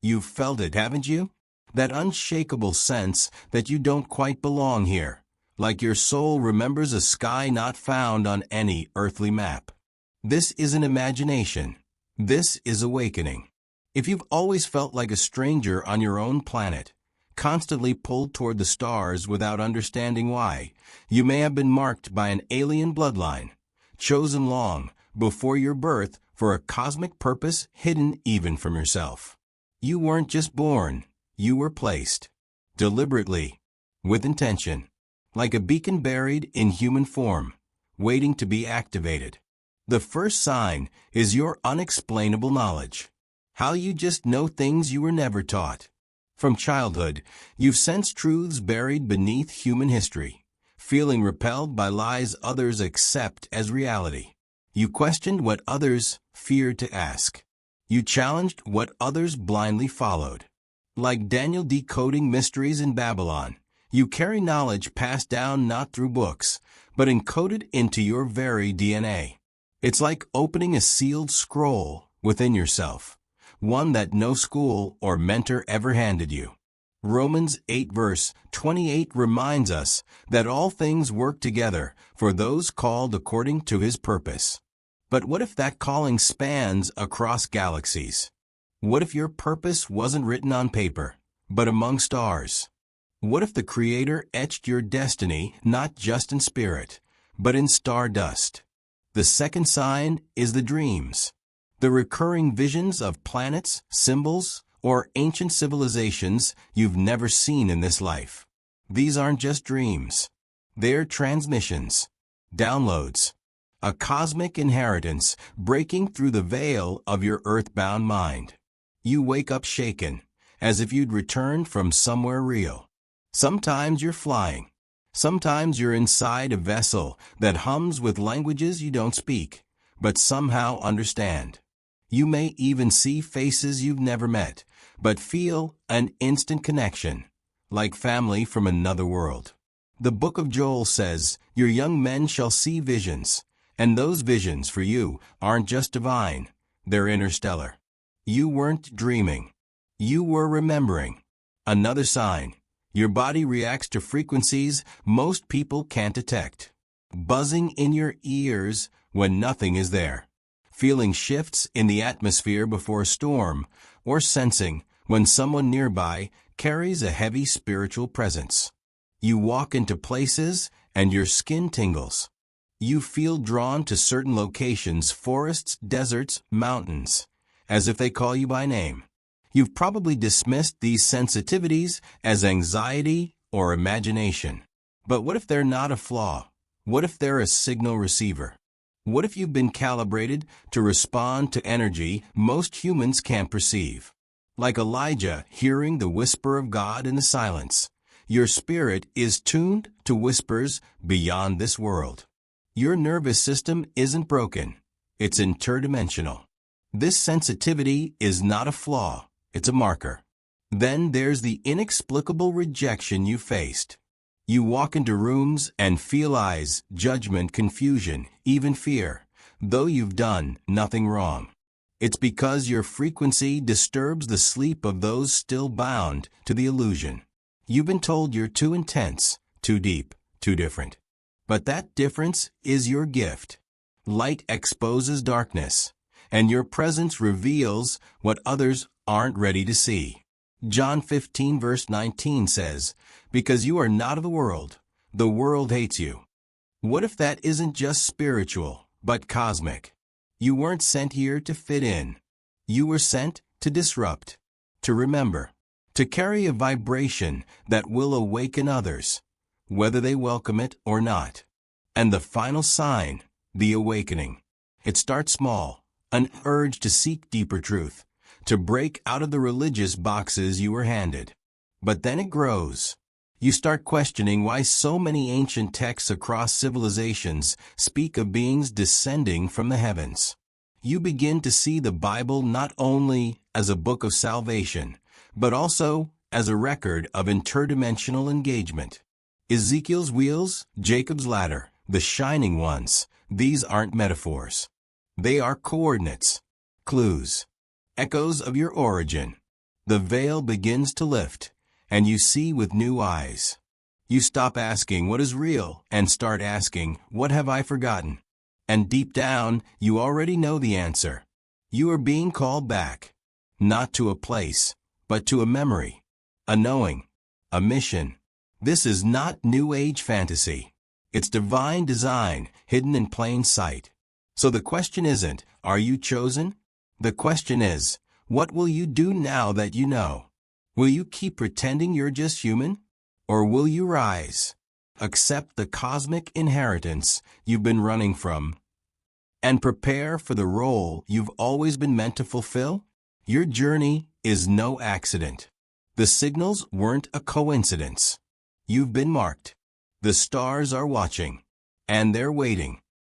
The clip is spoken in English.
You've felt it, haven't you? That unshakable sense that you don't quite belong here, like your soul remembers a sky not found on any earthly map. This isn't imagination. This is awakening. If you've always felt like a stranger on your own planet, constantly pulled toward the stars without understanding why, you may have been marked by an alien bloodline, chosen long before your birth for a cosmic purpose hidden even from yourself. You weren't just born, you were placed. Deliberately, with intention, like a beacon buried in human form, waiting to be activated. The first sign is your unexplainable knowledge. How you just know things you were never taught. From childhood, you've sensed truths buried beneath human history, feeling repelled by lies others accept as reality. You questioned what others feared to ask. You challenged what others blindly followed. Like Daniel decoding mysteries in Babylon, you carry knowledge passed down not through books, but encoded into your very DNA. It's like opening a sealed scroll within yourself, one that no school or mentor ever handed you. Romans 8 verse 28 reminds us that all things work together for those called according to His purpose. But what if that calling spans across galaxies? What if your purpose wasn't written on paper, but among stars? What if the Creator etched your destiny not just in spirit, but in stardust? The second sign is the dreams. The recurring visions of planets, symbols, or ancient civilizations you've never seen in this life. These aren't just dreams. They're transmissions, downloads, a cosmic inheritance breaking through the veil of your earthbound mind. You wake up shaken, as if you'd returned from somewhere real. Sometimes you're flying. Sometimes you're inside a vessel that hums with languages you don't speak, but somehow understand. You may even see faces you've never met, but feel an instant connection, like family from another world. The book of Joel says, "Your young men shall see visions," and those visions for you aren't just divine, they're interstellar. You weren't dreaming. You were remembering. Another sign. Your body reacts to frequencies most people can't detect. Buzzing in your ears when nothing is there. Feeling shifts in the atmosphere before a storm, or sensing when someone nearby carries a heavy spiritual presence. You walk into places and your skin tingles. You feel drawn to certain locations, forests, deserts, mountains, as if they call you by name. You've probably dismissed these sensitivities as anxiety or imagination. But what if they're not a flaw? What if they're a signal receiver? What if you've been calibrated to respond to energy most humans can't perceive? Like Elijah hearing the whisper of God in the silence, your spirit is tuned to whispers beyond this world. Your nervous system isn't broken. It's interdimensional. This sensitivity is not a flaw. It's a marker. Then there's the inexplicable rejection you faced. You walk into rooms and feel eyes, judgment, confusion, even fear, though you've done nothing wrong. It's because your frequency disturbs the sleep of those still bound to the illusion. You've been told you're too intense, too deep, too different. But that difference is your gift. Light exposes darkness, and your presence reveals what others aren't ready to see. John 15 verse 19 says, "Because you are not of the world hates you." What if that isn't just spiritual, but cosmic? You weren't sent here to fit in. You were sent to disrupt, to remember, to carry a vibration that will awaken others, whether they welcome it or not. And the final sign, the awakening. It starts small, an urge to seek deeper truth, to break out of the religious boxes you were handed. But then it grows. You start questioning why so many ancient texts across civilizations speak of beings descending from the heavens. You begin to see the Bible not only as a book of salvation, but also as a record of interdimensional engagement. Ezekiel's wheels, Jacob's ladder, the shining ones, these aren't metaphors. They are coordinates, clues, echoes of your origin. The veil begins to lift, and you see with new eyes. You stop asking what is real and start asking, what have I forgotten? And deep down, you already know the answer. You are being called back, not to a place, but to a memory, a knowing, a mission. This is not New Age fantasy. It's divine design hidden in plain sight. So the question isn't, are you chosen? The question is, what will you do now that you know? Will you keep pretending you're just human? Or will you rise, accept the cosmic inheritance you've been running from, and prepare for the role you've always been meant to fulfill? Your journey is no accident. The signals weren't a coincidence. You've been marked. The stars are watching, and they're waiting.